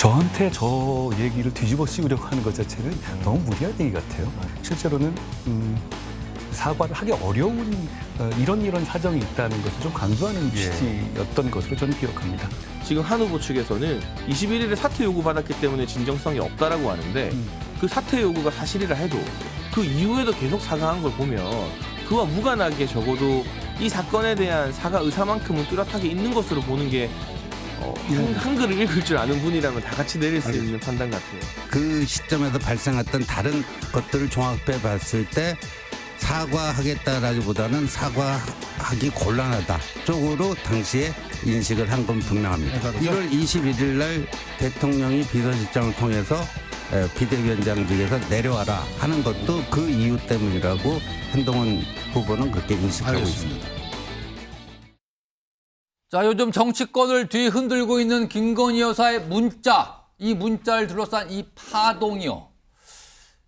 저한테 저 얘기를 뒤집어 씌우려고 하는 것 자체는 너무 무리한 얘기 같아요. 실제로는 사과를 하기 어려운 이런 사정이 있다는 것을 좀 강조하는 취지였던 것으로 저는 기억합니다. 지금 한 후보 측에서는 21일에 사퇴 요구 받았기 때문에 진정성이 없다라고 하는데 그 사퇴 요구가 사실이라 해도 그 이후에도 계속 사과한 걸 보면 그와 무관하게 적어도 이 사건에 대한 사과 의사만큼은 뚜렷하게 있는 것으로 보는 게 한글을 읽을 줄 아는 분이라면 다 같이 내릴 수 있는 판단 같아요. 그 시점에서 발생했던 다른 것들을 종합해 봤을 때 사과하겠다라기보다는 사과하기 곤란하다 쪽으로 당시에 인식을 한 건 분명합니다. 1월 21일 날 대통령이 비서실장을 통해서 비대위원장직에서 내려와라 하는 것도 그 이유 때문이라고 한동훈 후보는 그렇게 인식하고 있습니다. 자, 요즘 정치권을 뒤흔들고 있는 김건희 여사의 문자, 이 문자를 둘러싼 이 파동이요.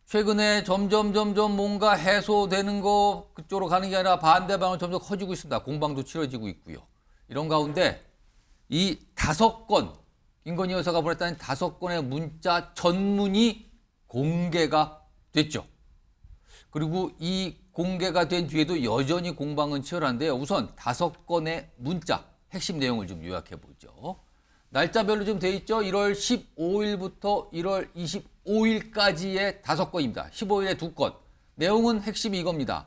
최근에 점점 뭔가 해소되는 거 그쪽으로 가는 게 아니라 반대방으로 점점 커지고 있습니다. 공방도 치러지고 있고요. 이런 가운데 이 5건, 김건희 여사가 보냈다는 5건의 문자 전문이 공개가 됐죠. 그리고 이 공개가 된 뒤에도 여전히 공방은 치열한데요. 우선 5건의 문자, 핵심 내용을 좀 요약해 보죠. 날짜별로 좀 돼 있죠. 1월 15일부터 1월 25일까지의 5건입니다. 15일에 2건. 내용은 핵심이 이겁니다.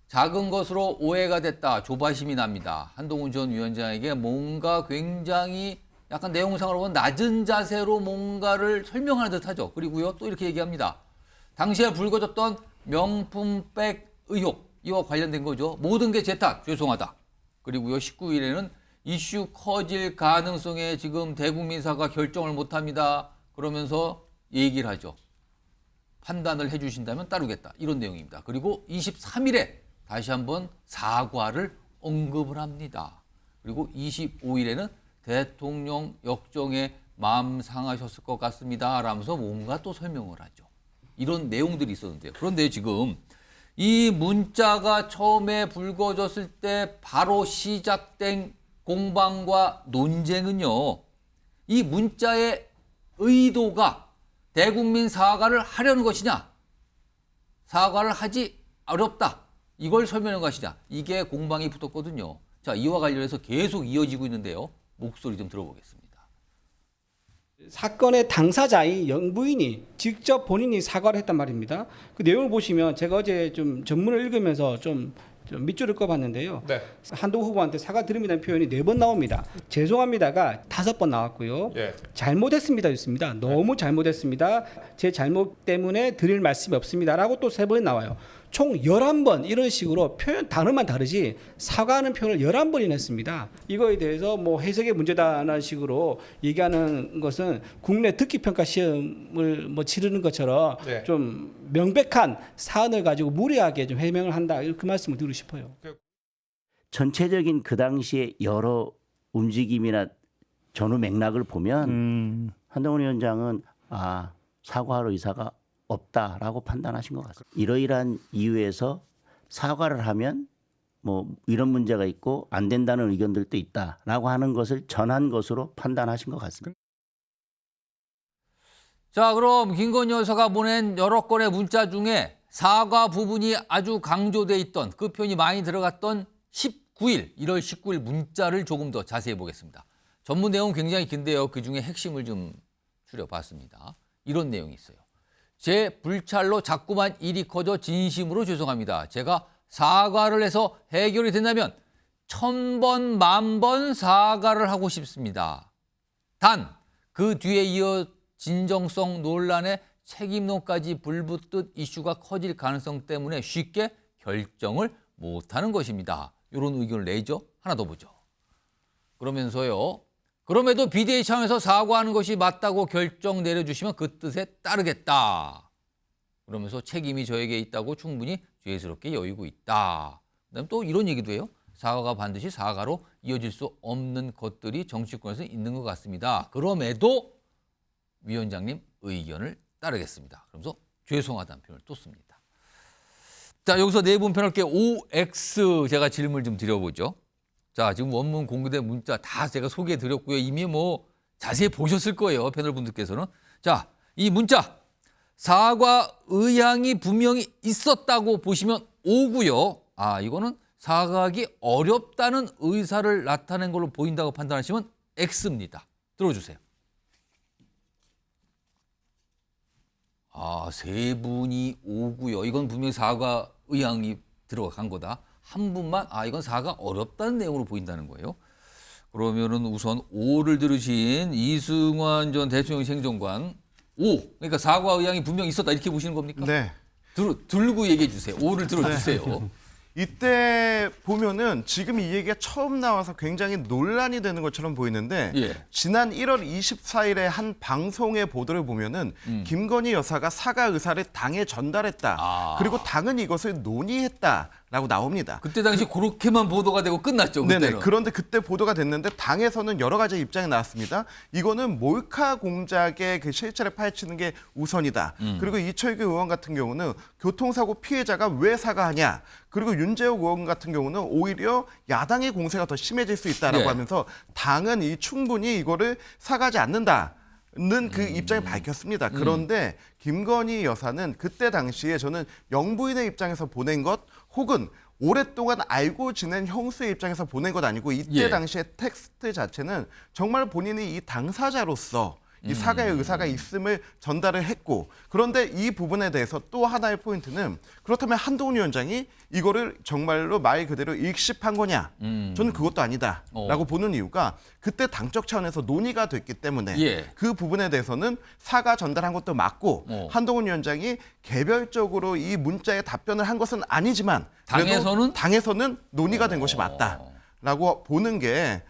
작은 것으로 오해가 됐다. 조바심이 납니다. 한동훈 전 위원장에게 뭔가 굉장히 약간 내용상으로 보면 낮은 자세로 뭔가를 설명하는 듯하죠. 그리고요 또 이렇게 얘기합니다. 당시에 불거졌던 명품백 의혹 이와 관련된 거죠. 모든 게 제 탓. 죄송하다. 그리고요 19일에는 이슈 커질 가능성에 지금 대국민사가 결정을 못합니다. 그러면서 얘기를 하죠. 판단을 해주신다면 따르겠다. 이런 내용입니다. 그리고 23일에 다시 한번 사과를 언급을 합니다. 그리고 25일에는 대통령 역정에 마음 상하셨을 것 같습니다. 라면서 뭔가 또 설명을 하죠. 이런 내용들이 있었는데요. 그런데 지금 이 문자가 처음에 불거졌을 때 바로 시작된 공방과 논쟁은요. 이 문자의 의도가 대국민 사과를 하려는 것이냐, 사과를 하지 어렵다, 이걸 설명하는 것이냐, 이게 공방이 붙었거든요. 자, 이와 관련해서 계속 이어지고 있는데요. 목소리 좀 들어보겠습니다. 사건의 당사자인 영부인이 직접 본인이 사과를 했단 말입니다. 그 내용을 보시면 제가 어제 좀 전문을 읽으면서 좀 밑줄을 꺼봤는데요. 네. 한동훈 후보한테 사과드립니다는 표현이 4번 나옵니다. 죄송합니다가 5번 나왔고요. 잘못했습니다 였습니다. 너무 잘못했습니다. 제 잘못 때문에 드릴 말씀이 없습니다라고 또 3번 나와요. 총 11번 이런 식으로 표현 단어만 다르지 사과하는 표현을 11번이나 했습니다. 이거에 대해서 뭐 해석의 문제다라는 식으로 얘기하는 것은 국내 듣기평가 시험을 뭐 치르는 것처럼 좀 명백한 사안을 가지고 무리하게 좀 해명을 한다. 그 말씀을 드리고 싶어요. 전체적인 그 당시의 여러 움직임이나 전후 맥락을 보면 한동훈 위원장은 사과할 의사가 없다라고 판단하신 것 같습니다. 이러이러한 이유에서 사과를 하면 뭐 이런 문제가 있고 안 된다는 의견들도 있다라고 하는 것을 전한 것으로 판단하신 것 같습니다. 자, 그럼 김건희 여사가 보낸 여러 건의 문자 중에 사과 부분이 아주 강조돼 있던 그 표현이 많이 들어갔던 19일, 1월 19일 문자를 조금 더 자세히 보겠습니다. 전문 내용 굉장히 긴데요. 그중에 핵심을 좀 추려봤습니다. 이런 내용이 있어요. 제 불찰로 자꾸만 일이 커져 진심으로 죄송합니다. 제가 사과를 해서 해결이 된다면 1000번, 10,000번 사과를 하고 싶습니다. 단, 그 뒤에 이어 진정성 논란에 책임론까지 불붙듯 이슈가 커질 가능성 때문에 쉽게 결정을 못하는 것입니다. 이런 의견을 내죠. 하나 더 보죠. 그러면서요. 그럼에도 비대위 차원에서 사과하는 것이 맞다고 결정 내려주시면 그 뜻에 따르겠다. 그러면서 책임이 저에게 있다고 충분히 죄스럽게 여기고 있다. 그다음에 또 이런 얘기도 해요. 사과가 반드시 사과로 이어질 수 없는 것들이 정치권에서 있는 것 같습니다. 그럼에도 위원장님 의견을 따르겠습니다. 그러면서 죄송하다는 표현을 또 씁니다. 자, 여기서 네 분 패널께 OX 제가 질문을 좀 드려보죠. 자, 지금 원문 공개된 문자 다 제가 소개해 드렸고요. 이미 뭐 자세히 보셨을 거예요. 패널 분들께서는. 자, 이 문자 사과 의향이 분명히 있었다고 보시면 O고요. 아, 이거는 사과하기 어렵다는 의사를 나타낸 걸로 보인다고 판단하시면 X입니다. 들어주세요. 아, 세 분이 O고요. 이건 분명히 사과 의향이 들어간 거다. 한 분만 이건 사과 어렵다는 내용으로 보인다는 거예요. 그러면은 우선 O를 들으신 이승환 전 대통령 행정관 O. 그러니까 사과 의향이 분명히 있었다 이렇게 보시는 겁니까? 네. 들고 얘기해 주세요. O를 들어주세요. 이때 보면은 지금 이 얘기가 처음 나와서 굉장히 논란이 되는 것처럼 보이는데 예. 지난 1월 24일에 한 방송의 보도를 보면은 김건희 여사가 사과 의사를 당에 전달했다. 그리고 당은 이것을 논의했다라고 나옵니다. 그때 당시 그렇게만 보도가 되고 끝났죠. 그때는. 네네. 그런데 그때 보도가 됐는데 당에서는 여러 가지 입장이 나왔습니다. 이거는 몰카 공작의 그 실체를 파헤치는 게 우선이다. 그리고 이철규 의원 같은 경우는 교통사고 피해자가 왜 사과하냐. 그리고 윤재욱 의원 같은 경우는 오히려 야당의 공세가 더 심해질 수 있다라고 네. 하면서 당은 충분히 이거를 사과하지 않는다는 그 입장을 밝혔습니다. 그런데 김건희 여사는 그때 당시에 저는 영부인의 입장에서 보낸 것 혹은 오랫동안 알고 지낸 형수의 입장에서 보낸 것 아니고 이때 예. 당시의 텍스트 자체는 정말 본인이 이 당사자로서 이 사과의 의사가 있음을 전달을 했고 그런데 이 부분에 대해서 또 하나의 포인트는 그렇다면 한동훈 위원장이 이거를 정말로 말 그대로 읽씹한 거냐? 저는 그것도 아니다라고 보는 이유가 그때 당적 차원에서 논의가 됐기 때문에 예. 그 부분에 대해서는 사과 전달한 것도 맞고 한동훈 위원장이 개별적으로 이 문자에 답변을 한 것은 아니지만 그래도 당에서는 논의가 된 것이 맞다라고 보는 게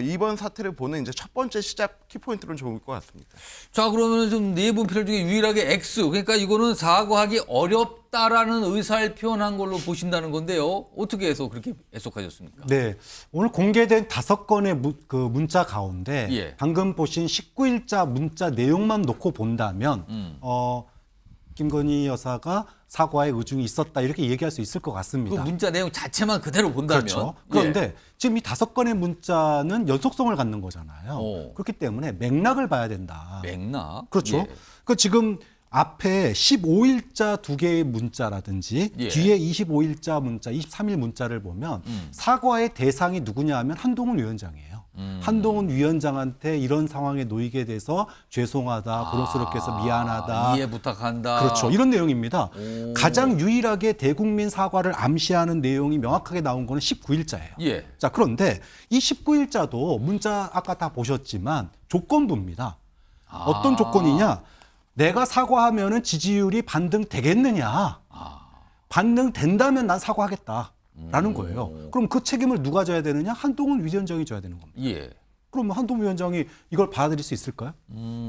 이번 사태를 보는 이제 첫 번째 시작 키포인트로는 좋을 것 같습니다. 자, 그러면 좀 네 분 패널 중에 유일하게 X. 그러니까 이거는 사과하기 어렵다라는 의사를 표현한 걸로 보신다는 건데요. 어떻게 해서 그렇게 해석하셨습니까? 네, 오늘 공개된 5건의 그 문자 가운데 예. 방금 보신 19일자 문자 내용만 놓고 본다면 김건희 여사가 사과의 의중이 있었다 이렇게 얘기할 수 있을 것 그 같습니다. 문자 내용 자체만 그대로 본다면. 그렇죠. 그런데 지금 이 5건의 문자는 연속성을 갖는 거잖아요. 그렇기 때문에 맥락을 봐야 된다. 맥락. 그렇죠. 예. 그 지금 앞에 15일자 2개의 문자라든지 예. 뒤에 25일자 문자, 23일 문자를 보면 사과의 대상이 누구냐 하면 한동훈 위원장이에요. 한동훈 위원장한테 이런 상황에 놓이게 돼서 죄송하다, 곤혹스럽게 해서 미안하다. 이해 부탁한다. 그렇죠. 이런 내용입니다. 가장 유일하게 대국민 사과를 암시하는 내용이 명확하게 나온 거는 19일자예요. 예. 자, 그런데 이 19일자도 문자 아까 다 보셨지만 조건부입니다. 어떤 조건이냐? 내가 사과하면은 지지율이 반등되겠느냐? 반등된다면 난 사과하겠다라는 거예요. 그럼 그 책임을 누가 져야 되느냐? 한동훈 위원장이 져야 되는 겁니다. 예. 그러면 한동훈 위원장이 이걸 받아들일 수 있을까요?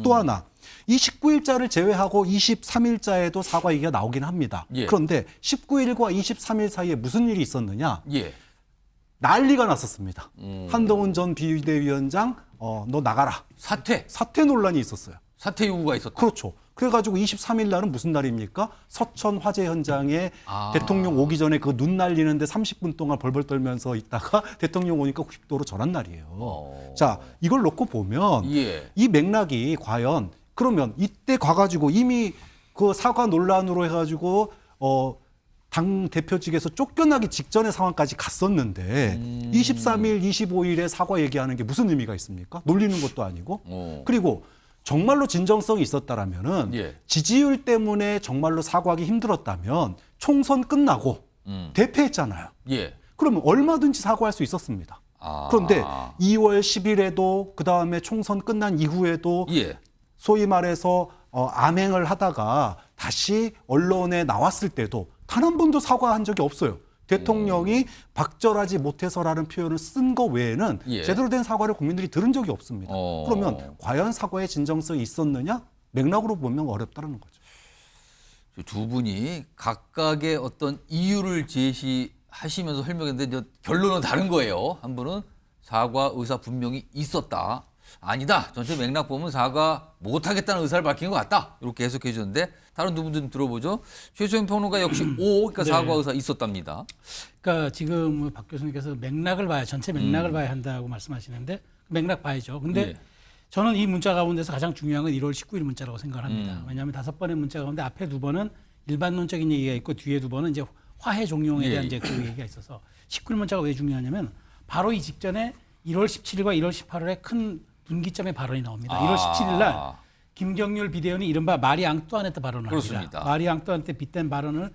또 하나, 이 19일자를 제외하고 23일자에도 사과 얘기가 나오긴 합니다. 예. 그런데 19일과 23일 사이에 무슨 일이 있었느냐? 예. 난리가 났었습니다. 한동훈 전 비대위원장, 너 나가라. 사퇴 논란이 있었어요. 사퇴 요구가 있었다. 그렇죠. 그래가지고 23일 날은 무슨 날입니까? 서천 화재 현장에 대통령 오기 전에 그 눈 날리는데 30분 동안 벌벌 떨면서 있다가 대통령 오니까 90도로 전한 날이에요. 자, 이걸 놓고 보면 예. 이 맥락이 과연 그러면 이때 가가지고 이미 그 사과 논란으로 해가지고 당 대표직에서 쫓겨나기 직전의 상황까지 갔었는데 23일, 25일에 사과 얘기하는 게 무슨 의미가 있습니까? 놀리는 것도 아니고. 그리고 정말로 진정성이 있었다라면은 예. 지지율 때문에 정말로 사과하기 힘들었다면 총선 끝나고 대패했잖아요. 예. 그러면 얼마든지 사과할 수 있었습니다. 그런데 2월 10일에도 그다음에 총선 끝난 이후에도 예. 소위 말해서 암행을 하다가 다시 언론에 나왔을 때도 단 한 번도 사과한 적이 없어요. 대통령이 박절하지 못해서라는 표현을 쓴 거 외에는 예. 제대로 된 사과를 국민들이 들은 적이 없습니다. 그러면 과연 사과의 진정성이 있었느냐? 맥락으로 보면 어렵다는 거죠. 두 분이 각각의 어떤 이유를 제시하시면서 설명했는데 결론은 다른 거예요. 한 분은 사과 의사 분명히 있었다. 아니다. 전체 맥락 보면 사과 못하겠다는 의사를 밝힌 것 같다. 이렇게 해석해 주셨는데 다른 두 분들 좀 들어보죠. 최수영 평론가 역시 O, 그러니까 네. 사과 의사 있었답니다. 그러니까 지금 박 교수님께서 맥락을 봐야 전체 맥락을 봐야 한다고 말씀하시는데 맥락 봐야죠. 근데 예. 저는 이 문자 가운데서 가장 중요한 건 1월 19일 문자라고 생각합니다. 왜냐하면 5번의 문자 가운데 앞에 2번은 일반론적인 얘기가 있고 뒤에 2번은 이제 화해 종용에 대한 이제 그 얘기가 있어서 19일 문자가 왜 중요하냐면 바로 이 직전에 1월 17일과 1월 18일에 큰 분기점의 발언이 나옵니다. 1월 17일 날 김경률 비대위원이 이른바 마리 앙뚜아네트 발언을 그렇습니다. 합니다. 마리 앙뚜아네트 빗댄 발언을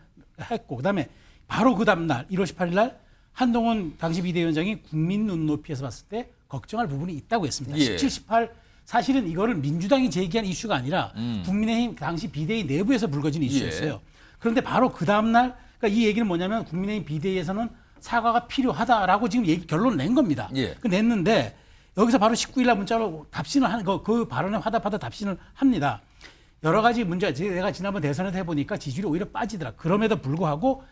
했고 그다음에 바로 그 다음 날 1월 18일 날 한동훈 당시 비대위원장이 국민 눈높이에서 봤을 때 걱정할 부분이 있다고 했습니다. 예. 17, 18 사실은 이거를 민주당이 제기한 이슈가 아니라 국민의힘 당시 비대위 내부에서 불거진 이슈였어요. 그런데 바로 그 다음 날 그러니까 이 얘기는 뭐냐면 국민의힘 비대위에서는 사과가 필요하다라고 지금 결론을 낸 겁니다. 그 냈는데 여기서 바로 19일 날 문자로 답신을 하는 그 발언에 화답하다 답신을 합니다. 여러 가지 문제 내가 지난번 대선에서 해보니까 지지율이 오히려 빠지더라. 그럼에도 불구하고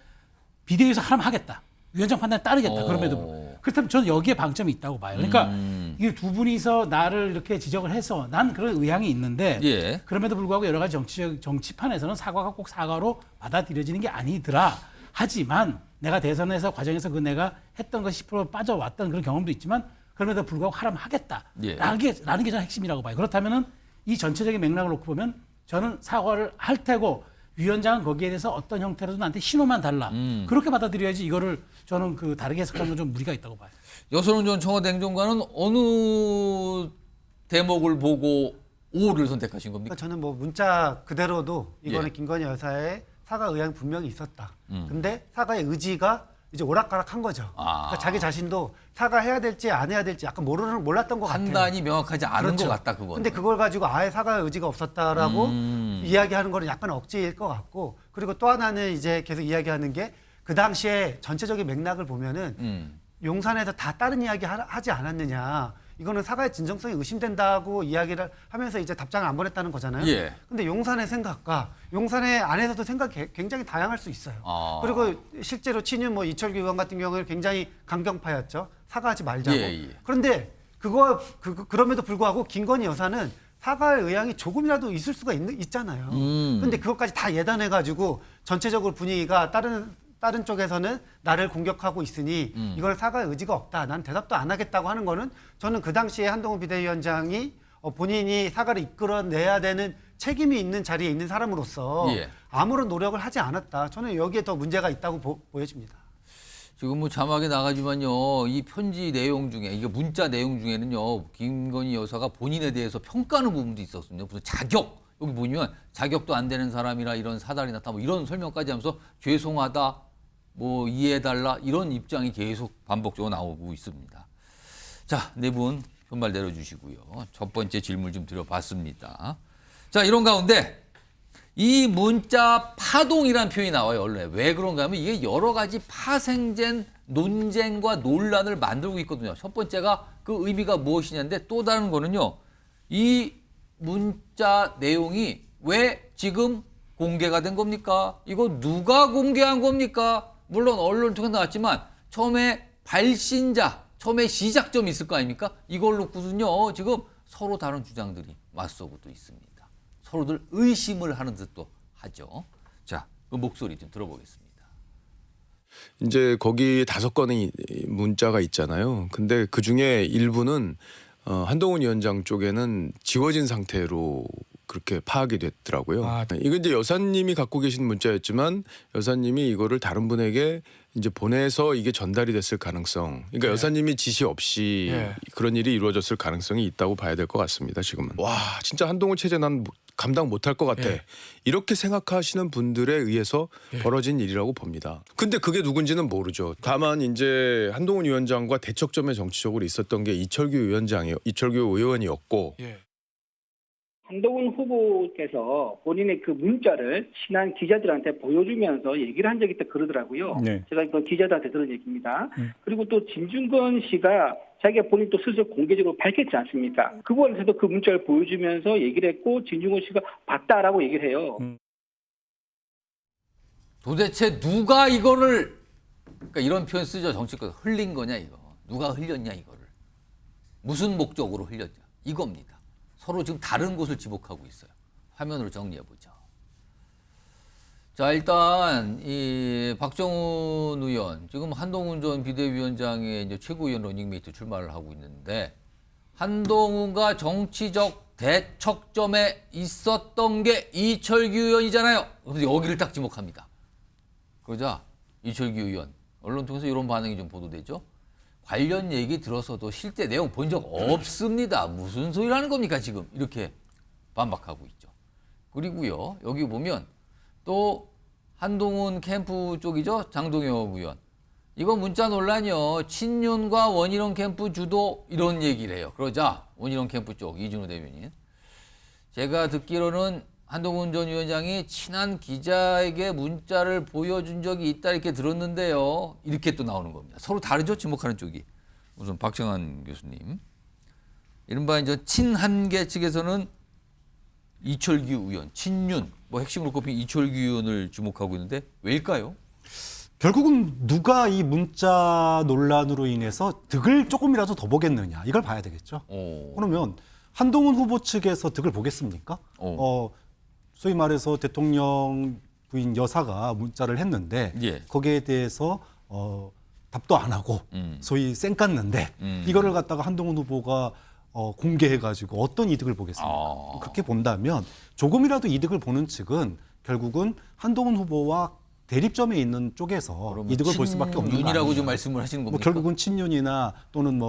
비대위에서 하라면 하겠다. 위원장 판단에 따르겠다. 그럼에도 불구하고. 그렇다면 저는 여기에 방점이 있다고 봐요. 그러니까 이게 두 분이서 나를 이렇게 지적을 해서 난 그런 의향이 있는데 그럼에도 불구하고 여러 가지 정치판에서는 사과가 꼭 사과로 받아들여지는 게 아니더라. 하지만 내가 대선에서 과정에서 그 내가 했던 거 10% 빠져왔던 그런 경험도 있지만 그럼에도 불구하고 하라면 하겠다. 라는 게 저는 핵심이라고 봐요. 그렇다면은 이 전체적인 맥락을 놓고 보면 저는 사과를 할 테고 위원장은 거기에 대해서 어떤 형태로든 나한테 신호만 달라. 그렇게 받아들여야지 이거를 저는 그 다르게 해석하는 건 좀 무리가 있다고 봐요. 여선훈 전 청와대 행정관은 어느 대목을 보고 5를 선택하신 겁니까? 그러니까 저는 뭐 문자 그대로도 이거는 김건희 여사의 사과 의향이 분명히 있었다. 근데 사과의 의지가 이제 오락가락한 거죠. 그러니까 자기 자신도 사과해야 될지 안 해야 될지 약간 몰랐던 것 같아요. 판단이 명확하지 않은 것 같다 그거. 근데 그걸 가지고 아예 사과의 의지가 없었다라고 이야기하는 거는 약간 억지일 것 같고 그리고 또 하나는 이제 계속 이야기하는 게 그 당시에 전체적인 맥락을 보면은 용산에서 다 다른 이야기 하지 않았느냐. 이거는 사과의 진정성이 의심된다고 이야기를 하면서 이제 답장을 안 보냈다는 거잖아요. 근데 용산의 생각과 용산의 안에서도 생각이 굉장히 다양할 수 있어요. 그리고 실제로 친윤 뭐 이철규 의원 같은 경우는 굉장히 강경파였죠. 사과하지 말자고. 그런데 그럼에도 불구하고 김건희 여사는 사과의 의향이 조금이라도 있을 수가 있잖아요. 근데 그것까지 다 예단해가지고 전체적으로 분위기가 다른 쪽에서는 나를 공격하고 있으니 이건 사과의 의지가 없다. 난 대답도 안 하겠다고 하는 거는 저는 그 당시에 한동훈 비대위원장이 본인이 사과를 이끌어내야 되는 책임이 있는 자리에 있는 사람으로서 아무런 노력을 하지 않았다. 저는 여기에 더 문제가 있다고 보여집니다. 지금 뭐 자막에 나가지만요. 이 편지 내용 중에 이게 문자 내용 중에는요. 김건희 여사가 본인에 대해서 평가하는 부분도 있었습니다. 무슨 자격 여기 보면 자격도 안 되는 사람이라 이런 사달이 났다 뭐 이런 설명까지 하면서 죄송하다 뭐 이해해달라 이런 입장이 계속 반복적으로 나오고 있습니다. 자, 네 분 현발 내려주시고요. 첫 번째 질문 좀 드려봤습니다. 자, 이런 가운데 이 문자 파동이라는 표현이 나와요, 언론에. 왜 그런가 하면 이게 여러 가지 파생된 논쟁과 논란을 만들고 있거든요. 첫 번째가 그 의미가 무엇이냐인데 또 다른 거는요. 이 문자 내용이 왜 지금 공개가 된 겁니까? 이거 누가 공개한 겁니까? 물론 언론 통해 나왔지만 처음에 발신자, 처음에 시작점이 있을 거 아닙니까? 이걸 놓고는요. 지금 서로 다른 주장들이 맞서고도 있습니다. 서로들 의심을 하는 듯도 하죠. 자, 그 목소리 좀 들어보겠습니다. 이제 거기 5건의 문자가 있잖아요. 근데 그 중에 일부는 한동훈 위원장 쪽에는 지워진 상태로 그렇게 파악이 됐더라고요. 이건 이제 여사님이 갖고 계신 문자였지만 여사님이 이거를 다른 분에게 이제 보내서 이게 전달이 됐을 가능성. 그러니까 여사님이 지시 없이 그런 일이 이루어졌을 가능성이 있다고 봐야 될 것 같습니다. 지금은. 와, 진짜 한동훈 체제 난 감당 못할 것 같아. 이렇게 생각하시는 분들에 의해서 벌어진 일이라고 봅니다. 근데 그게 누군지는 모르죠. 다만 이제 한동훈 위원장과 대척점에 정치적으로 있었던 게 이철규 의원이었고 한동훈 후보께서 본인의 그 문자를 친한 기자들한테 보여주면서 얘기를 한 적이 있다 그러더라고요. 제가 그 기자들한테 들은 얘기입니다. 그리고 또 진중권 씨가 자기가 본인 또 스스로 공개적으로 밝혔지 않습니까? 그 부분에서도 그 문자를 보여주면서 얘기를 했고 진중권 씨가 봤다라고 얘기를 해요. 도대체 누가 이거를 그러니까 이런 표현 쓰죠. 정치권 흘린 거냐 이거. 누가 흘렸냐 이거를. 무슨 목적으로 흘렸냐 이겁니다. 서로 지금 다른 곳을 지목하고 있어요. 화면으로 정리해 보죠. 자, 일단 이 박정훈 의원 지금 한동훈 전 비대위원장의 이제 최고위원 러닝메이트 출마를 하고 있는데 한동훈과 정치적 대척점에 있었던 게 이철규 의원이잖아요. 그래서 여기를 딱 지목합니다. 그러자 이철규 의원, 언론 통해서 이런 반응이 좀 보도되죠. 관련 얘기 들어서도 실제 내용 본 적 없습니다. 무슨 소리를 하는 겁니까 지금? 이렇게 반박하고 있죠. 그리고요, 여기 보면 또 한동훈 캠프 쪽이죠. 장동혁 의원. 이거 문자 논란이요. 친윤과 원희룡 캠프 주도 이런 얘기를 해요. 그러자 원희룡 캠프 쪽 이준우 대변인. 제가 듣기로는 한동훈 전 위원장이 친한 기자에게 문자를 보여준 적이 있다 이렇게 들었는데요. 이렇게 또 나오는 겁니다. 서로 다르죠? 지목하는 쪽이. 우선 박정한 교수님. 이른바 이제 친한계 측에서는 이철규 의원, 친윤, 뭐 핵심으로 꼽힌 이철규 의원을 주목하고 있는데 왜일까요? 결국은 누가 이 문자 논란으로 인해서 득을 조금이라도 더 보겠느냐 이걸 봐야 되겠죠. 그러면 한동훈 후보 측에서 득을 보겠습니까? 소위 말해서 대통령 부인 여사가 문자를 했는데 예. 거기에 대해서 답도 안 하고 소위 쌩깠는데 이거를 갖다가 한동훈 후보가 공개해가지고 어떤 이득을 보겠습니까? 그렇게 본다면 조금이라도 이득을 보는 측은 결국은 한동훈 후보와 대립점에 있는 쪽에서 이득을 볼 수밖에 없는 거 친윤이라고 좀 아니냐. 말씀을 하시는 겁니까? 뭐 결국은 친윤이나 또는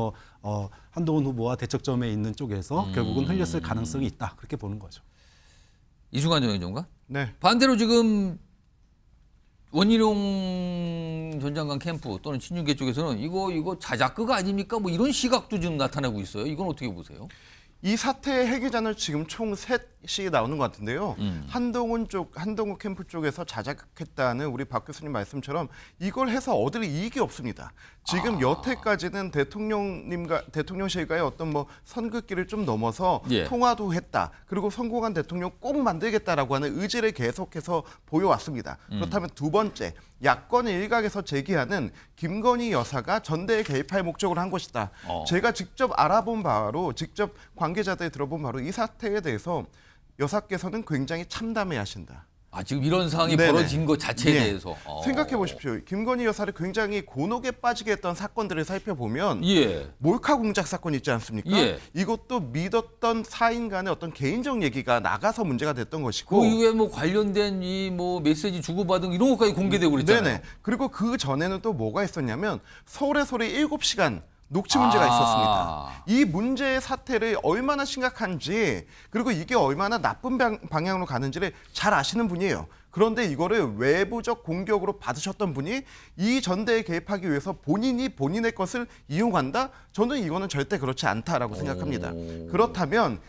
한동훈 후보와 대척점에 있는 쪽에서 결국은 흘렸을 가능성이 있다. 그렇게 보는 거죠. 이승환 전 의원과 네. 반대로 지금 원희룡 전 장관 캠프 또는 친윤계 쪽에서는 이거 자작극 아닙니까? 뭐 이런 시각도 지금 나타나고 있어요. 이건 어떻게 보세요? 이 사태의 해결자는 지금 총 셋이 나오는 것 같은데요. 한동훈 캠프 쪽에서 자작했다는 우리 박 교수님 말씀처럼 이걸 해서 얻을 이익이 없습니다. 지금 여태까지는 대통령실과의 어떤 뭐 선긋기를 좀 넘어서 예. 통화도 했다. 그리고 성공한 대통령 꼭 만들겠다라고 하는 의지를 계속해서 보여왔습니다. 그렇다면 두 번째, 야권의 일각에서 제기하는 김건희 여사가 전대에 개입할 목적으로 한 것이다. 제가 직접 알아본 바로, 직접 관계자들이 들어본 바로 이 사태에 대해서 여사께서는 굉장히 참담해하신다. 지금 이런 상황이 네네. 벌어진 것 자체에 네. 대해서. 생각해 보십시오. 김건희 여사를 굉장히 곤혹에 빠지게 했던 사건들을 살펴보면 예. 몰카 공작 사건 있지 않습니까? 예. 이것도 믿었던 사인 간의 어떤 개인적 얘기가 나가서 문제가 됐던 것이고 그 이후에 뭐 관련된 이 뭐 메시지 주고받은 이런 것까지 공개되고 그랬잖아요. 네네. 그리고 그 전에는 또 뭐가 있었냐면 서울의 소리 7시간 녹취 문제가 있었습니다. 이 문제의 사태를 얼마나 심각한지 그리고 이게 얼마나 나쁜 방향으로 가는지를 잘 아시는 분이에요. 그런데 이거를 외부적 공격으로 받으셨던 분이 이 전대에 개입하기 위해서 본인이 본인의 것을 이용한다? 저는 이거는 절대 그렇지 않다라고 생각합니다. 그렇다면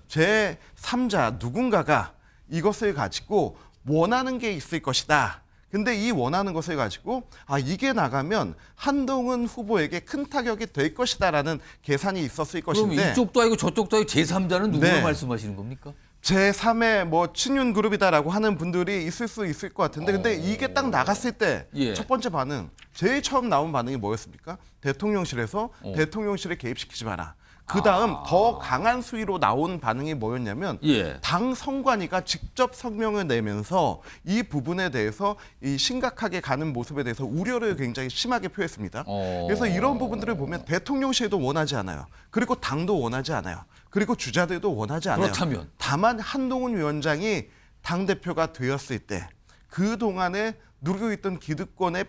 제 3자 누군가가 이것을 가지고 원하는 게 있을 것이다. 근데 이 원하는 것을 가지고 이게 나가면 한동훈 후보에게 큰 타격이 될 것이다라는 계산이 있었을 것인데 그럼 이쪽도 아니고 저쪽도 아니고 제3자는 누구를 네. 말씀하시는 겁니까? 제3의 뭐 친윤 그룹이다라고 하는 분들이 있을 수 있을 것 같은데 근데 이게 딱 나갔을 때 첫 번째 반응 제일 처음 나온 반응이 뭐였습니까? 대통령실에서 대통령실에 개입시키지 마라. 그다음 더 강한 수위로 나온 반응이 뭐였냐면 당 선관위가 직접 성명을 내면서 이 부분에 대해서 이 심각하게 가는 모습에 대해서 우려를 굉장히 심하게 표했습니다. 그래서 이런 부분들을 보면 대통령실도 원하지 않아요. 그리고 당도 원하지 않아요. 그리고 주자들도 원하지 않아요. 그렇다면 다만 한동훈 위원장이 당대표가 되었을 때 그동안에 누리고 있던 기득권의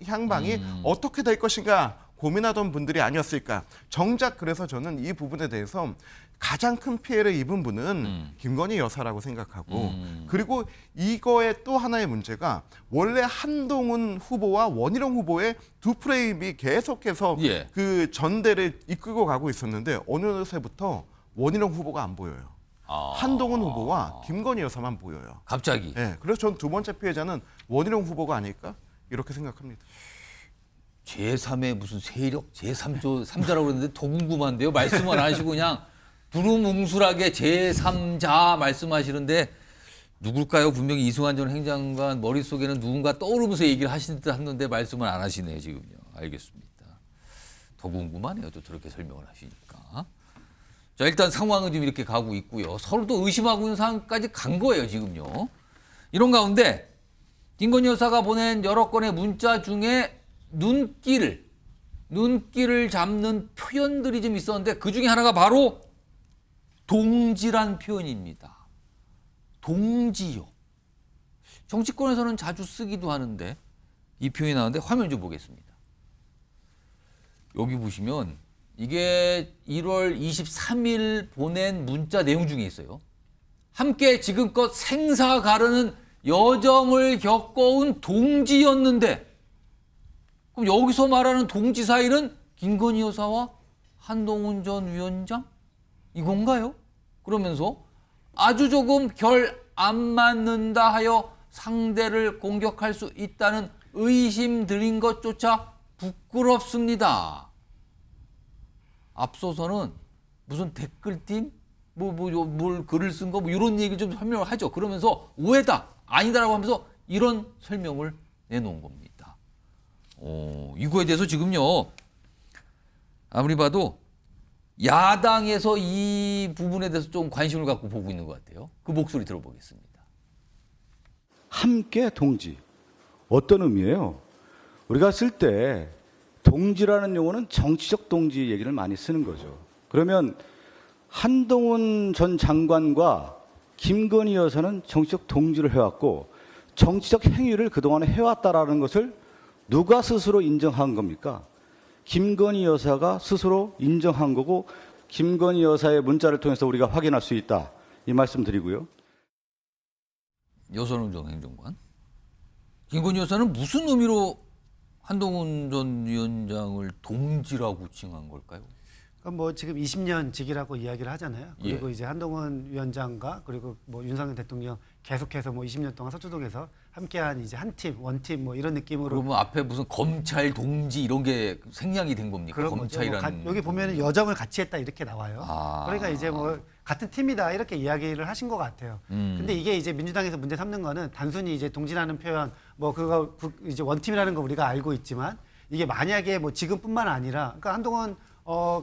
향방이 어떻게 될 것인가 고민하던 분들이 아니었을까. 정작 그래서 저는 이 부분에 대해서 가장 큰 피해를 입은 분은 김건희 여사라고 생각하고 그리고 이거의 또 하나의 문제가 원래 한동훈 후보와 원희룡 후보의 두 프레임이 계속해서 그 전대를 이끌고 가고 있었는데 어느새부터 원희룡 후보가 안 보여요. 한동훈 후보와 김건희 여사만 보여요. 갑자기. 네, 그래서 전 두 번째 피해자는 원희룡 후보가 아닐까 이렇게 생각합니다. 제3의 무슨 세력, 제3자라고 그러는데 더 궁금한데요. 말씀을 안 하시고 그냥 두루뭉술하게 제3자 말씀하시는데 누굴까요? 분명히 이승환 전 행장관 머릿속에는 누군가 떠오르면서 얘기를 하신 듯 했는데 말씀을 안 하시네요. 지금요. 알겠습니다. 더 궁금하네요. 또 저렇게 설명을 하시니까. 자, 일단 상황은 지금 이렇게 가고 있고요. 서로도 의심하고 있는 상황까지 간 거예요. 지금요. 이런 가운데 김건희 여사가 보낸 여러 건의 문자 중에 눈길을 눈길을 잡는 표현들이 좀 있었는데 그 중에 하나가 바로 동지란 표현입니다. 동지요. 정치권에서는 자주 쓰기도 하는데 이 표현이 나오는데 화면 좀 보겠습니다. 여기 보시면 이게 1월 23일 보낸 문자 내용 중에 있어요. 함께 지금껏 생사 가르는 여정을 겪어온 동지였는데 그럼 여기서 말하는 동지 사이는 김건희 여사와 한동훈 전 위원장? 이건가요? 그러면서 아주 조금 결 안 맞는다 하여 상대를 공격할 수 있다는 의심 들인 것조차 부끄럽습니다. 앞서서는 무슨 댓글팀? 뭘 글을 쓴 거? 뭐 이런 얘기 좀 설명을 하죠. 그러면서 오해다, 아니다라고 하면서 이런 설명을 내놓은 겁니다. 이거에 대해서 지금요, 아무리 봐도 야당에서 이 부분에 대해서 좀 관심을 갖고 보고 있는 것 같아요. 그 목소리 들어보겠습니다. 함께 동지. 어떤 의미예요? 우리가 쓸 때 동지라는 용어는 정치적 동지 얘기를 많이 쓰는 거죠. 그러면 한동훈 전 장관과 김건희 여사는 정치적 동지를 해왔고 정치적 행위를 그동안에 해왔다라는 것을 누가 스스로 인정한 겁니까? 김건희 여사가 스스로 인정한 거고 김건희 여사의 문자를 통해서 우리가 확인할 수 있다. 이 말씀 드리고요. 여선웅 행정관. 김건희 여사는 무슨 의미로 한동훈 전 위원장을 동지라고 칭한 걸까요? 그러니까 뭐 지금 20년 직이라고 이야기를 하잖아요. 그리고 이제 한동훈 위원장과 그리고 뭐 윤석열 대통령 계속해서 뭐 20년 동안 서초동에서 함께한 이제 한 팀, 원팀 뭐 이런 느낌으로. 그러면 앞에 무슨 검찰 동지 이런 게 생략이 된 겁니까? 그런 검찰이라는. 여기 보면은 여정을 같이 했다 이렇게 나와요. 그러니까 이제 뭐 같은 팀이다 이렇게 이야기를 하신 것 같아요. 근데 이게 이제 민주당에서 문제 삼는 거는 단순히 이제 동지라는 표현 뭐 그거 이제 원팀이라는 거 우리가 알고 있지만 이게 만약에 뭐 지금뿐만 아니라 그러니까 한동훈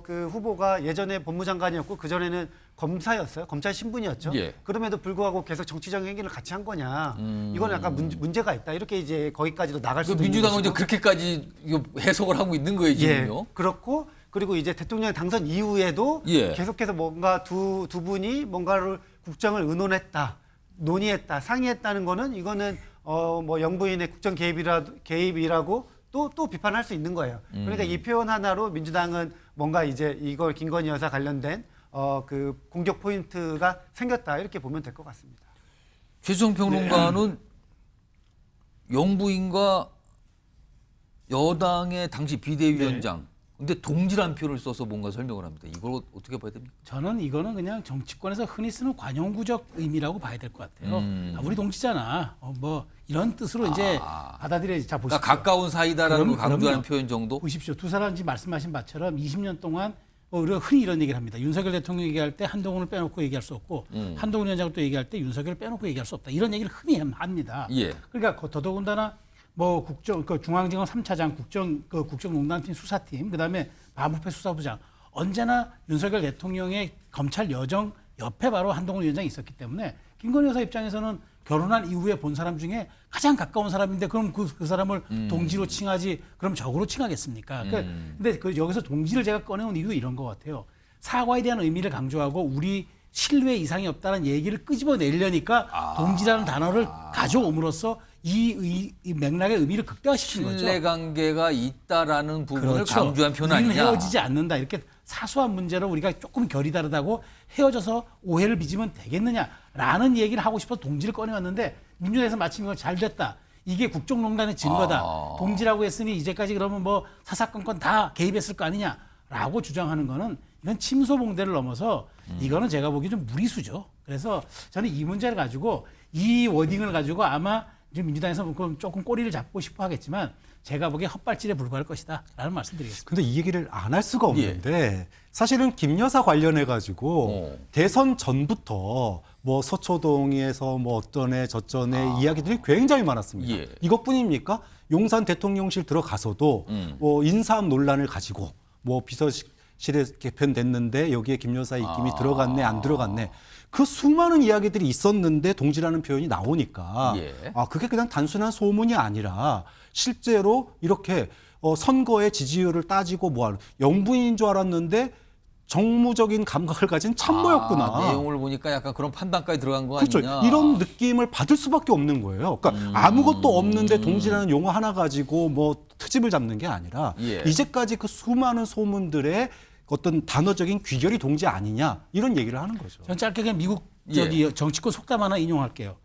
그 후보가 예전에 법무장관이었고 그 전에는 검사였어요. 검찰 신분이었죠. 예. 그럼에도 불구하고 계속 정치적인 행위를 같이 한 거냐. 이건 약간 문제가 있다. 이렇게 이제 거기까지도 나갈 수도 있는 민주당은 이제 것이고. 그렇게까지 해석을 하고 있는 거예요, 지금요. 예. 그렇고 그리고 이제 대통령 당선 이후에도 계속해서 뭔가 두 분이 뭔가를 국정을 의논했다, 논의했다, 상의했다는 거는 이거는 뭐 영부인의 국정 개입이라고 또 비판할 수 있는 거예요. 그러니까 이 표현 하나로 민주당은 뭔가 이제 이걸 김건희 여사 관련된 그 공격 포인트가 생겼다 이렇게 보면 될 것 같습니다. 최수정 평론가는 영부인과 여당의 당시 비대위원장 근데 동지란 표현을 써서 뭔가 설명을 합니다. 이걸 어떻게 봐야 됩니까? 저는 이거는 그냥 정치권에서 흔히 쓰는 관용구적 의미라고 봐야 될 것 같아요. 우리 동지잖아. 뭐 이런 뜻으로 이제 받아들여야지. 자, 보십시오. 그러니까 가까운 사이다라는 걸 강조하는 표현 정도? 보십시오. 두 사람이 말씀하신 바처럼 20년 동안 우리가 흔히 이런 얘기를 합니다. 윤석열 대통령 얘기할 때 한동훈을 빼놓고 얘기할 수 없고 한동훈 위원장을 또 얘기할 때 윤석열을 빼놓고 얘기할 수 없다. 이런 얘기를 흔히 합니다. 그러니까 더더군다나 뭐 중앙지검 3차장 국정농단팀 수사팀 그다음에 반부패 수사부장 언제나 윤석열 대통령의 검찰 여정 옆에 바로 한동훈 위원장이 있었기 때문에 김건희 여사 입장에서는 결혼한 이후에 본 사람 중에 가장 가까운 사람인데 그럼 그 사람을 동지로 칭하지 그럼 적으로 칭하겠습니까? 근데 여기서 동지를 제가 꺼내온 이유 이런 것 같아요. 사과에 대한 의미를 강조하고 우리 신뢰 이상이 없다는 얘기를 끄집어내려니까 동지라는 단어를 가져옴으로써 이 맥락의 의미를 극대화시키는 거죠. 신뢰관계가 있다라는 부분을 강조한 표현 아니냐. 우리는 헤어지지 않는다. 이렇게 사소한 문제로 우리가 조금 결이 다르다고 헤어져서 오해를 빚으면 되겠느냐라는 얘기를 하고 싶어서 동지를 꺼내왔는데 민주당에서 마침 이걸 잘 됐다. 이게 국정농단의 증거다. 동지라고 했으니 이제까지 그러면 뭐 사사건건 다 개입했을 거 아니냐라고 주장하는 거는 이건 침소봉대를 넘어서 이거는 제가 보기에 좀 무리수죠. 그래서 저는 이 문제를 가지고 이 워딩을 가지고 아마 민주당에서 조금 꼬리를 잡고 싶어 하겠지만 제가 보기에 헛발질에 불과할 것이다 라는 말씀 드리겠습니다. 근데 이 얘기를 안 할 수가 없는데 사실은 김 여사 관련해 가지고 대선 전부터 뭐 서초동에서 뭐 어떤 애 저전 애 이야기들이 굉장히 많았습니다. 이것뿐입니까? 용산 대통령실 들어가서도 뭐 인사함 논란을 가지고 뭐 비서실에 개편됐는데 여기에 김 여사 입김이 들어갔네 안 들어갔네. 그 수많은 이야기들이 있었는데 동지라는 표현이 나오니까 그게 그냥 단순한 소문이 아니라 실제로 이렇게 선거의 지지율을 따지고 뭐하는 영부인인 줄 알았는데 정무적인 감각을 가진 참모였구나. 내용을 보니까 약간 그런 판단까지 들어간 거 그렇죠. 아니냐. 이런 느낌을 받을 수밖에 없는 거예요. 그러니까 아무것도 없는데 동지라는 용어 하나 가지고 뭐 트집을 잡는 게 아니라 예. 이제까지 그 수많은 소문들의 어떤 단어적인 귀결이 동지 아니냐 이런 얘기를 하는 거죠. 전 짧게 그냥 미국 예. 정치권 속담 하나 인용할게요.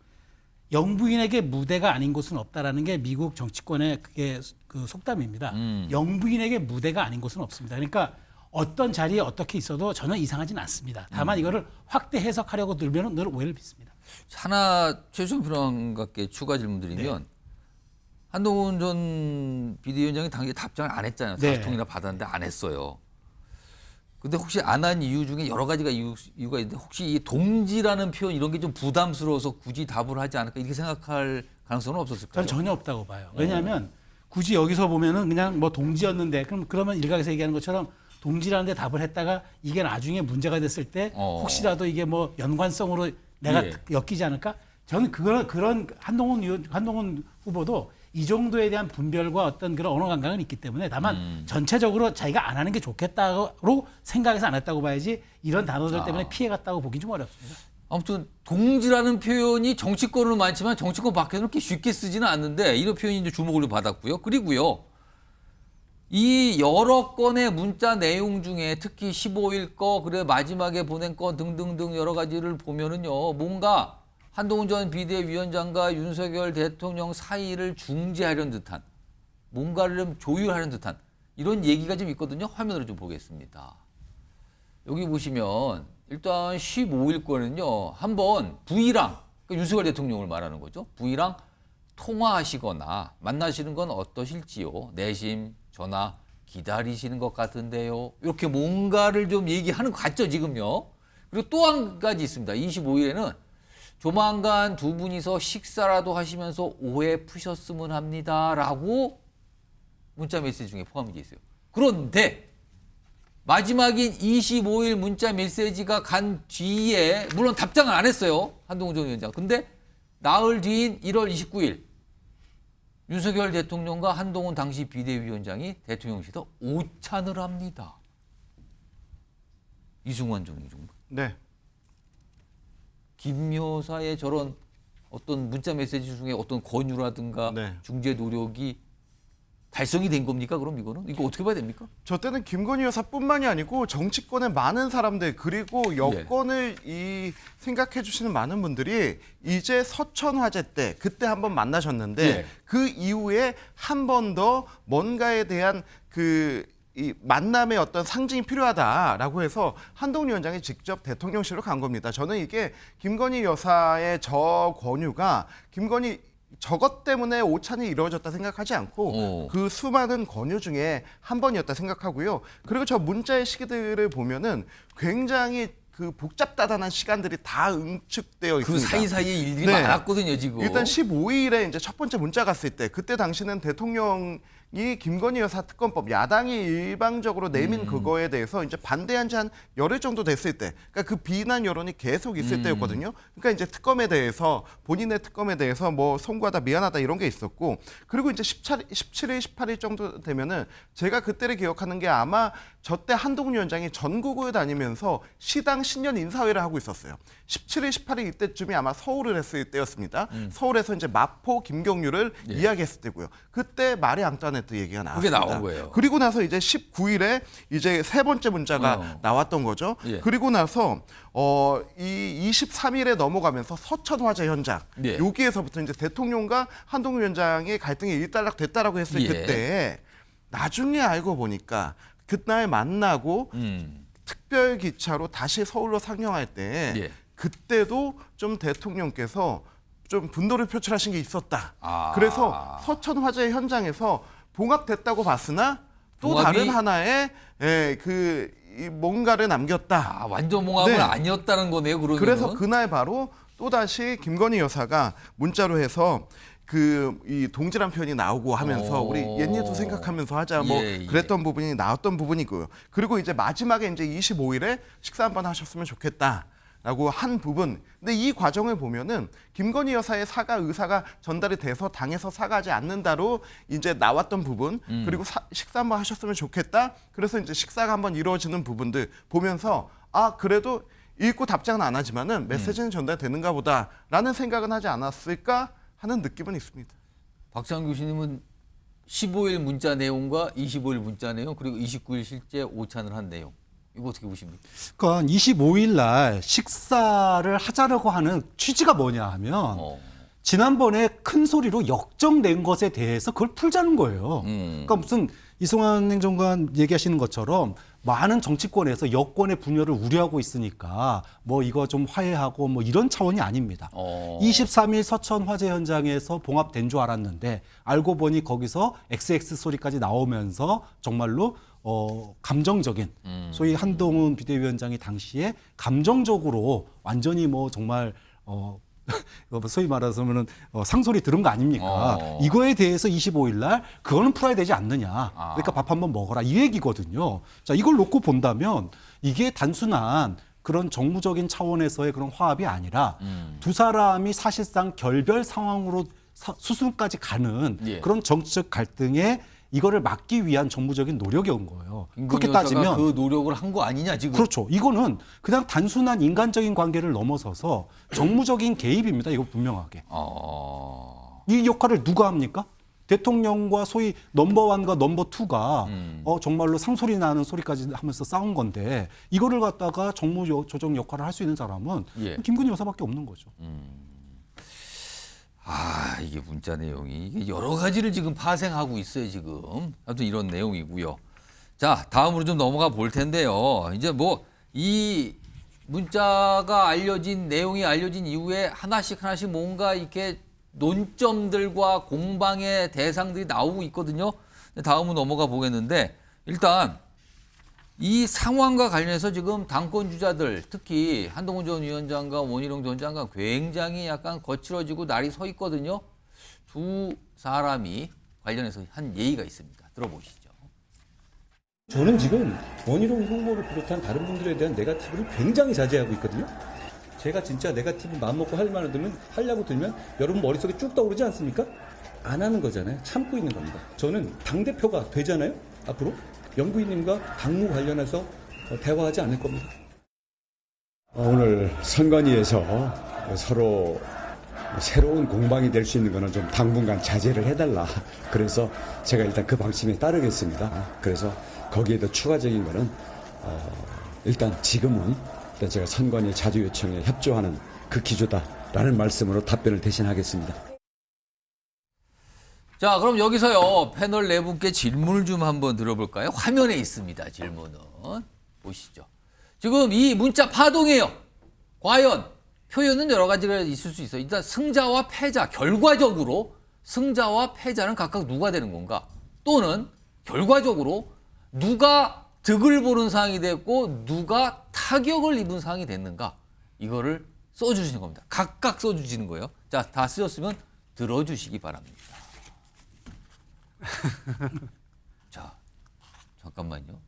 영부인에게 무대가 아닌 곳은 없다라는 게 미국 정치권의 그게 그 속담입니다. 영부인에게 무대가 아닌 곳은 없습니다. 그러니까 어떤 자리에 어떻게 있어도 전혀 이상하진 않습니다. 다만 이거를 확대 해석하려고 들면 늘 오해를 빚습니다. 하나 최종 평론가께 추가 질문드리면 한동훈 전 비대위원장이 당시에 답장을 안 했잖아요. 네. 4통이나 받았는데 안 했어요. 근데 혹시 안 한 이유 중에 여러 가지가 이유가 있는데 혹시 이 동지라는 표현 이런 게 좀 부담스러워서 굳이 답을 하지 않을까 이렇게 생각할 가능성은 없었을까요? 저는 전혀 없다고 봐요. 왜냐하면 굳이 여기서 보면은 그냥 뭐 동지였는데 그러면 일각에서 얘기하는 것처럼 동지라는데 답을 했다가 이게 나중에 문제가 됐을 때 혹시라도 이게 뭐 연관성으로 내가 예. 엮이지 않을까? 저는 그런 한동훈 후보도 이 정도에 대한 분별과 어떤 그런 언어 감각은 있기 때문에 다만 전체적으로 자기가 안 하는 게 좋겠다로 생각해서 안 했다고 봐야지 이런 단어들 때문에 피해갔다고 보기 좀 어렵습니다. 아무튼 동지라는 표현이 정치권으로 많지만 정치권 밖에서는 그렇게 쉽게 쓰지는 않는데 이런 표현이 이제 주목을 받았고요. 그리고요. 이 여러 건의 문자 내용 중에 특히 15일 거, 그래 마지막에 보낸 건 등등등 여러 가지를 보면은요. 뭔가 한동훈 전 비대위원장과 윤석열 대통령 사이를 중재하려는 듯한 뭔가를 좀 조율하려는 듯한 이런 얘기가 좀 있거든요. 화면으로 좀 보겠습니다. 여기 보시면 일단 15일 거는요. 한번 부이랑 그러니까 윤석열 대통령을 말하는 거죠. 부이랑 통화하시거나 만나시는 건 어떠실지요? 내심 전화 기다리시는 것 같은데요. 이렇게 뭔가를 좀 얘기하는 것 같죠, 지금요. 그리고 또 한 가지 있습니다. 25일에는 조만간 두 분이서 식사라도 하시면서 오해 푸셨으면 합니다라고 문자 메시지 중에 포함되어 있어요. 그런데 마지막인 25일 문자 메시지가 간 뒤에 물론 답장을 안 했어요. 한동훈 전 위원장. 근데 나흘 뒤인 1월 29일 윤석열 대통령과 한동훈 당시 비대위원장이 대통령실에서 오찬을 합니다. 이승환 전 의장. 네. 김 여사의 저런 어떤 문자 메시지 중에 어떤 권유라든가 네. 중재 노력이 달성이 된 겁니까? 그럼 이거는? 이거 어떻게 봐야 됩니까? 저 때는 김건희 여사뿐만이 아니고 정치권의 많은 사람들 그리고 여권을 이 생각해 주시는 많은 분들이 이제 서천 화재 때 그때 한번 만나셨는데 그 이후에 한 번 더 뭔가에 대한 이 만남의 어떤 상징이 필요하다라고 해서 한동훈 위원장이 직접 대통령실로 간 겁니다. 저는 이게 김건희 여사의 저 권유가 김건희 저것 때문에 오찬이 이루어졌다 생각하지 않고 그 수많은 권유 중에 한 번이었다 생각하고요. 그리고 저 문자의 시기들을 보면은 굉장히 그 복잡다단한 시간들이 다 응축되어 있습니다. 그 사이사이에 일들이 많았거든요, 지금. 일단 15일에 이제 첫 번째 문자 갔을 때 그때 당시는 대통령이 김건희 여사 특검법 야당이 일방적으로 내민 그거에 대해서 이제 반대한 지 한 열흘 정도 됐을 때, 그러니까 그 비난 여론이 계속 있을 때였거든요. 그러니까 이제 특검에 대해서 본인의 특검에 대해서 뭐 송구하다 미안하다 이런 게 있었고, 그리고 이제 17일, 18일 정도 되면은 제가 그때를 기억하는 게 아마 저 때 한동훈 위원장이 전국을 다니면서 시당 신년 인사회를 하고 있었어요. 17일, 18일 이때쯤이 아마 서울을 했을 때였습니다. 서울에서 이제 마포 김경률을 이야기했을 때고요. 그때 마리 앙뚜아네트 얘기가 나왔습니다. 그게 나온 거예요. 그리고 나서 이제 19일에 이제 세 번째 문자가 나왔던 거죠. 그리고 나서 이 23일에 넘어가면서 서천 화재 현장 여기에서부터 이제 대통령과 한동훈 위원장의 갈등이 일단락됐다라고 했을 그때 나중에 알고 보니까 그날 만나고 특별 기차로 다시 서울로 상영할 때 그때도 좀 대통령께서 좀 분노를 표출하신 게 있었다. 그래서 서천 화재 현장에서 봉합됐다고 봤으나 또 다른 하나의 이 뭔가를 남겼다. 완전 봉합은 아니었다는 거네요. 그러면은. 그래서 그날 바로 또 다시 김건희 여사가 문자로 해서 이 동지란 표현이 나오고 하면서 우리 옛일도 생각하면서 하자 뭐 그랬던 부분이 나왔던 부분이고요. 그리고 이제 마지막에 이제 25일에 식사 한번 하셨으면 좋겠다. 라고 한 부분. 근데 이 과정을 보면은 김건희 여사의 사과 의사가 전달이 돼서 당에서 사과하지 않는다로 이제 나왔던 부분, 그리고 식사 한번 하셨으면 좋겠다. 그래서 이제 식사가 한번 이루어지는 부분들 보면서 아, 그래도 읽고 답장은 안 하지만은 메시지는 전달되는가 보다라는 생각은 하지 않았을까 하는 느낌은 있습니다. 박찬 교수님은 15일 문자 내용과 25일 문자 내용 그리고 29일 실제 오찬을 한 내용. 이거 어떻게 보십니까? 그러니까 25일 날 식사를 하자라고 하는 취지가 뭐냐 하면 지난번에 큰 소리로 역정낸 것에 대해서 그걸 풀자는 거예요. 그러니까 무슨 이승환 행정관 얘기하시는 것처럼 많은 정치권에서 여권의 분열을 우려하고 있으니까 뭐 이거 좀 화해하고 뭐 이런 차원이 아닙니다. 23일 서천 화재 현장에서 봉합된 줄 알았는데 알고 보니 거기서 XX 소리까지 나오면서 정말로 감정적인 소위 한동훈 비대위원장이 당시에 감정적으로 완전히 뭐 정말 소위 말하자면은 상소리 들은 거 아닙니까? 이거에 대해서 25일 날 그거는 풀어야 되지 않느냐. 그러니까 밥 한번 먹어라 이 얘기거든요. 자, 이걸 놓고 본다면 이게 단순한 그런 정무적인 차원에서의 그런 화합이 아니라 두 사람이 사실상 결별 상황으로 수순까지 가는 그런 정치적 갈등에 이거를 막기 위한 정무적인 노력이 온 거예요. 그렇게 따지면 그 노력을 한 거 아니냐 지금. 그렇죠. 이거는 그냥 단순한 인간적인 관계를 넘어서서 정무적인 개입입니다. 이거 분명하게. 이 역할을 누가 합니까? 대통령과 소위 넘버1과 넘버2가 정말로 상소리 나는 소리까지 하면서 싸운 건데 이거를 갖다가 정무 조정 역할을 할 수 있는 사람은 김건희 여사밖에 없는 거죠. 이게 문자 내용이 이게 여러 가지를 지금 파생하고 있어요, 지금. 아무튼 이런 내용이고요. 자, 다음으로 좀 넘어가 볼 텐데요. 이제 뭐 이 문자가 알려진 내용이 알려진 이후에 하나씩 뭔가 이렇게 논점들과 공방의 대상들이 나오고 있거든요. 다음으로 넘어가 보겠는데 일단 이 상황과 관련해서 지금 당권 주자들 특히 한동훈 전 위원장과 원희룡 전 장관 굉장히 약간 거칠어지고 날이 서 있거든요. 두 사람이 관련해서 한 예의가 있습니다. 들어보시죠. 저는 지금 원희룡 후보를 비롯한 다른 분들에 대한 네거티브를 굉장히 자제하고 있거든요. 제가 진짜 네거티브 마음먹고 할 말을 들면 하려고 들면 여러분 머릿속에 쭉 떠오르지 않습니까? 안 하는 거잖아요. 참고 있는 겁니다. 저는 당대표가 되잖아요. 앞으로. 영부인님과 당무 관련해서 대화하지 않을 겁니다. 오늘 선관위에서 서로 새로운 공방이 될 수 있는 거는 좀 당분간 자제를 해달라. 그래서 제가 일단 그 방침에 따르겠습니다. 그래서 거기에 더 추가적인 거는 일단 지금은 일단 제가 선관위 자주 요청에 협조하는 그 기조다라는 말씀으로 답변을 대신하겠습니다. 자, 그럼 여기서요 패널 네 분께 질문을 좀 한번 들어볼까요? 화면에 있습니다. 질문은 보시죠. 지금 이 문자 파동이에요. 과연 표현은 여러 가지가 있을 수 있어요. 일단 승자와 패자, 결과적으로 승자와 패자는 각각 누가 되는 건가? 또는 결과적으로 누가 득을 보는 상황이 됐고 누가 타격을 입은 상황이 됐는가? 이거를 써주시는 겁니다. 각각 써주시는 거예요. 자, 다 쓰셨으면 들어주시기 바랍니다. 자, 잠깐만요.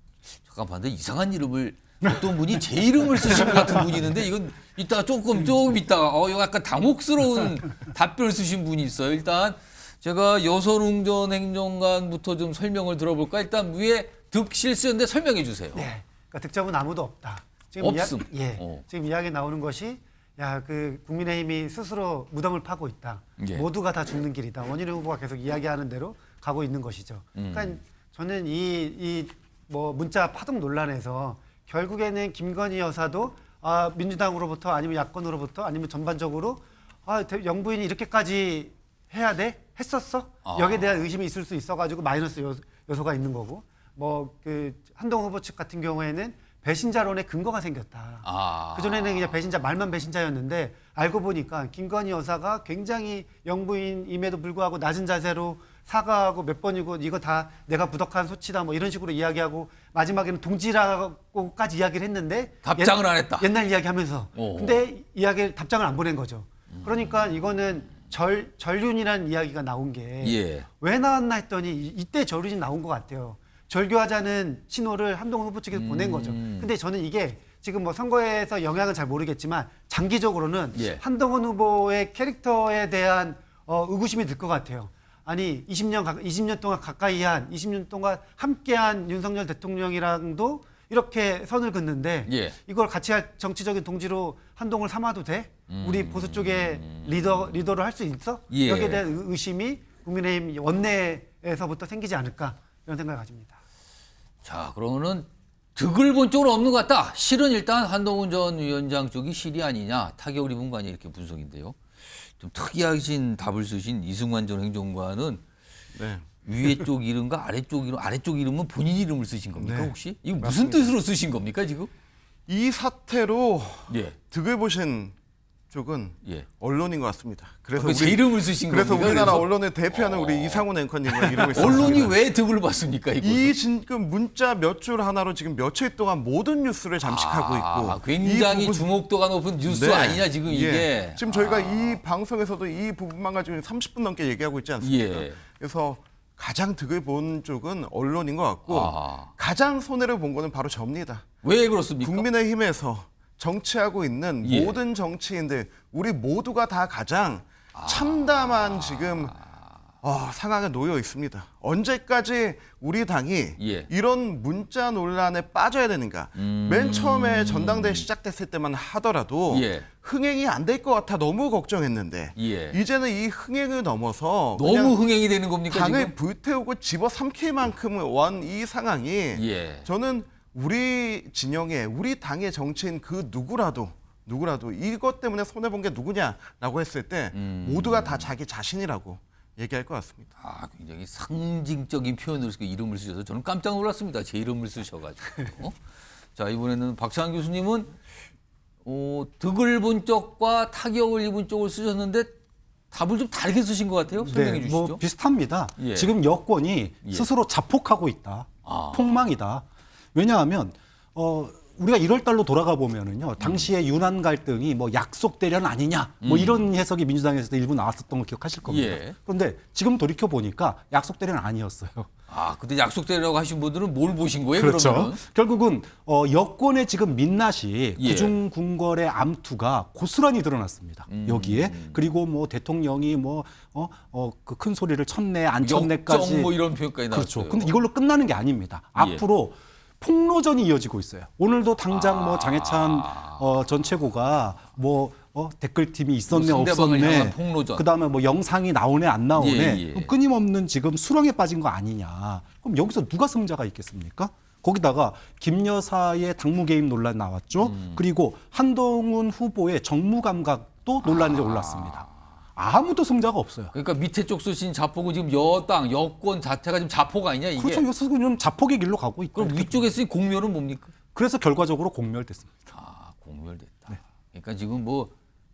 근데 이상한 이름을 어떤 분이 제 이름을 쓰신 것 같은 분이 있는데 이건 이따가 조금 있다가 이거 약간 당혹스러운 답변을 쓰신 분이 있어요. 일단 제가 여선웅 행정관부터 좀 설명을 들어볼까? 일단 위에 득실수였는데 설명해 주세요. 네, 그러니까 득점은 아무도 없다. 지금 없음. 지금 이야기 나오는 것이 그 국민의힘이 스스로 무덤을 파고 있다. 모두가 다 죽는 길이다. 원희룡 후보가 계속 이야기하는 대로 가고 있는 것이죠. 그러니까 저는 이 문자 파동 논란에서 결국에는 김건희 여사도 민주당으로부터 아니면 야권으로부터 아니면 전반적으로 영부인이 이렇게까지 해야 돼? 했었어? 여기에 대한 의심이 있을 수 있어가지고 마이너스 요소가 있는 거고 그 한동훈 후보 측 같은 경우에는 배신자론에 근거가 생겼다. 그전에는 그냥 말만 배신자였는데 알고 보니까 김건희 여사가 굉장히 영부인임에도 불구하고 낮은 자세로 사과하고 몇 번이고 이거 다 내가 부덕한 소치다 뭐 이런 식으로 이야기하고 마지막에는 동지라고까지 이야기를 했는데 답장을 안 했다. 옛날 이야기하면서. 근데 답장을 안 보낸 거죠. 그러니까 이거는 전륜이라는 이야기가 나온 게 왜 나왔나 했더니 이때 전륜이 나온 것 같아요. 절교하자는 신호를 한동훈 후보 측에서 보낸 거죠. 근데 저는 이게 지금 뭐 선거에서 영향은 잘 모르겠지만 장기적으로는 예. 한동훈 후보의 캐릭터에 대한 의구심이 들 것 같아요. 아니 20년 동안 가까이 한 20년 동안 함께한 윤석열 대통령이랑도 이렇게 선을 긋는데 예. 이걸 같이 할 정치적인 동지로 한동훈을 삼아도 돼? 우리 보수 쪽의 리더를 할 수 있어? 예. 여기에 대한 의심이 국민의힘 원내에서부터 생기지 않을까 이런 생각을 가집니다. 자, 그러면은 득을 본 쪽은 없는 것 같다. 실은 일단 한동훈 전 위원장 쪽이 실이 아니냐, 타격을 입은 거 아니냐 이렇게 분석인데요. 좀 특이하신 답을 쓰신 이승환 전 행정관은 네. 위에 쪽 이름과 아래쪽 이름은 본인 이름을 쓰신 겁니까 네. 혹시? 이거 무슨 뜻으로 쓰신 겁니까 지금? 이 사태로 예. 득을 보신 쪽은 예. 언론인 것 같습니다. 그래서 제 이름을 쓰신 그래서 겁니까? 우리나라 그래서? 언론을 대표하는 우리 이상훈 앵커님의 이름을 썼습니다. 언론이 왜 득을 봤습니까 이거? 이 지금 문자 몇 줄 하나로 지금 며칠 동안 모든 뉴스를 잠식하고 있고 굉장히 이 부분- 주목도가 높은 뉴스 네. 아니냐 지금 예. 이게. 지금 저희가 이 방송에서도 이 부분만 가지고 30분 넘게 얘기하고 있지 않습니까? 예. 그래서 가장 득을 본 쪽은 언론인 것 같고 아. 가장 손해를 본 거는 바로 접니다. 왜 그렇습니까? 국민의힘에서 정치하고 있는 예. 모든 정치인들 우리 모두가 다 가장 참담한 지금 상황에 놓여 있습니다. 언제까지 우리 당이 예. 이런 문자 논란에 빠져야 되는가? 맨 처음에 전당대회 시작됐을 때만 하더라도 예. 흥행이 안 될 것 같아 너무 걱정했는데 예. 이제는 이 흥행을 넘어서 너무 그냥 흥행이 되는 겁니까 당을 지금? 불태우고 집어삼킬 만큼 원 이 상황이 예. 저는 우리 진영의 우리 당의 정치인 그 누구라도 이것 때문에 손해본 게 누구냐라고 했을 때 모두가 다 자기 자신이라고 얘기할 것 같습니다. 아, 굉장히 상징적인 표현으로 이름을 쓰셔서 저는 깜짝 놀랐습니다. 제 이름을 쓰셔가지고. 자, 이번에는 박찬 교수님은 득을 본 쪽과 타격을 입은 쪽을 쓰셨는데 답을 좀 다르게 쓰신 것 같아요. 설명해 주시죠. 뭐 비슷합니다. 예. 지금 여권이 예. 스스로 자폭하고 있다. 아. 폭망이다. 왜냐하면 우리가 1월 달로 돌아가 보면은요. 당시에 유난 갈등이 뭐 약속 대련 아니냐. 뭐 이런 해석이 민주당에서도 일부 나왔었던 거 기억하실 겁니다. 예. 그런데 지금 돌이켜 보니까 약속 대련 아니었어요. 아, 그때 약속대라고 하신 분들은 뭘 보신 거예요? 그렇죠. 그러면은? 결국은 여권의 지금 민낯이 예. 구중궁궐의 암투가 고스란히 드러났습니다. 여기에 그리고 뭐 대통령이 그 큰 소리를 쳤네 안 쳤네까지 역정 뭐 이런 표현까지 나왔어요. 그렇죠. 근데 이걸로 끝나는 게 아닙니다. 예. 앞으로 폭로전이 이어지고 있어요. 오늘도 당장 뭐 장해찬 전 최고가 댓글팀이 있었네 뭐 상대방을 향한 없었네. 폭로전. 그다음에 뭐 영상이 나오네 안 나오네. 예, 예. 끊임없는 지금 수렁에 빠진 거 아니냐. 그럼 여기서 누가 승자가 있겠습니까? 거기다가 김 여사의 당무 개입 논란 나왔죠. 그리고 한동훈 후보의 정무 감각도 논란이 올랐습니다. 아무도 승자가 없어요. 그러니까 밑에 쪽 쓰신 자폭은 지금 여당, 여권 자체가 지금 자폭 아니냐 이게? 그렇죠. 이것은 그냥 자폭의 길로 가고 있고. 그럼 위쪽에 쓰인 공멸은 뭡니까? 그래서 결과적으로 공멸됐습니다. 아, 공멸됐다. 그러니까 지금 뭐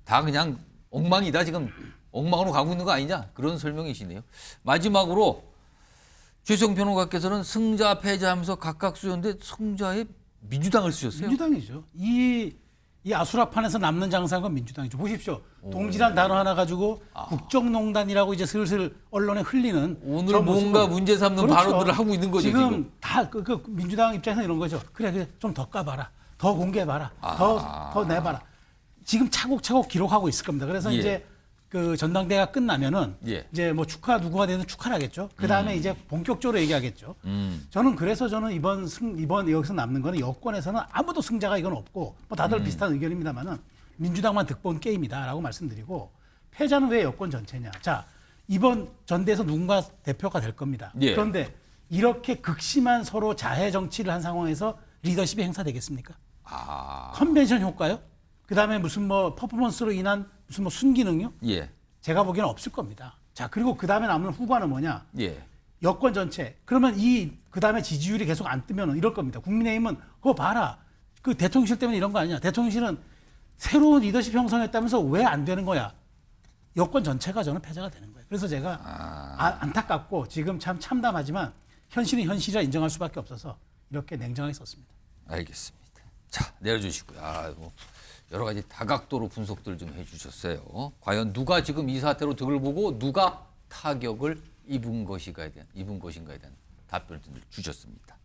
다 그냥 엉망이다. 지금 엉망으로 가고 있는 거 아니냐? 그런 설명이시네요. 마지막으로 최수영 평론가께서는 승자 패자하면서 각각 쓰셨는데 승자에 민주당을 쓰셨어요. 민주당이죠. 이 아수라판에서 남는 장사한 건 민주당이죠. 보십시오. 동지란 단어 하나 가지고 국정농단이라고 이제 슬슬 언론에 흘리는 오늘 저 뭔가 모습은- 문제 삼는 그렇죠. 발언들을 하고 있는 거죠, 지금. 지금 다 그 민주당 입장에서 이런 거죠. 그래 좀 더 까봐라. 더 공개해봐라. 더 내봐라. 지금 차곡차곡 기록하고 있을 겁니다. 그래서 예. 이제 그 전당대회가 끝나면은 예. 이제 뭐 누구가 되든 축하를 하겠죠. 그 다음에 이제 본격적으로 얘기하겠죠. 저는 이번 여기서 남는 거는 여권에서는 아무도 승자가 이건 없고 뭐 다들 비슷한 의견입니다만은 민주당만 득본 게임이다라고 말씀드리고 패자는 왜 여권 전체냐. 자, 이번 전대에서 누군가 대표가 될 겁니다. 예. 그런데 이렇게 극심한 서로 자해 정치를 한 상황에서 리더십이 행사되겠습니까? 컨벤션 효과요? 그다음에 무슨 뭐 퍼포먼스로 인한 무슨 뭐 순기능요? 예. 제가 보기에는 없을 겁니다. 자, 그리고 그다음에 남는 후과는 뭐냐? 예. 여권 전체. 그러면 그다음에 지지율이 계속 안 뜨면 이럴 겁니다. 국민의힘은 그거 봐라. 그 대통령실 때문에 이런 거 아니냐. 대통령실은 새로운 리더십 형성했다면서 왜 안 되는 거야? 여권 전체가 저는 패자가 되는 거예요. 그래서 제가 안타깝고 지금 참 참담하지만 현실은 현실이라 인정할 수밖에 없어서 이렇게 냉정하게 썼습니다. 알겠습니다. 자, 내려주시고요. 뭐 여러 가지 다각도로 분석들 좀 해주셨어요. 과연 누가 지금 이 사태로 득을 보고 누가 타격을 입은 것인가에 대한 답변을 주셨습니다.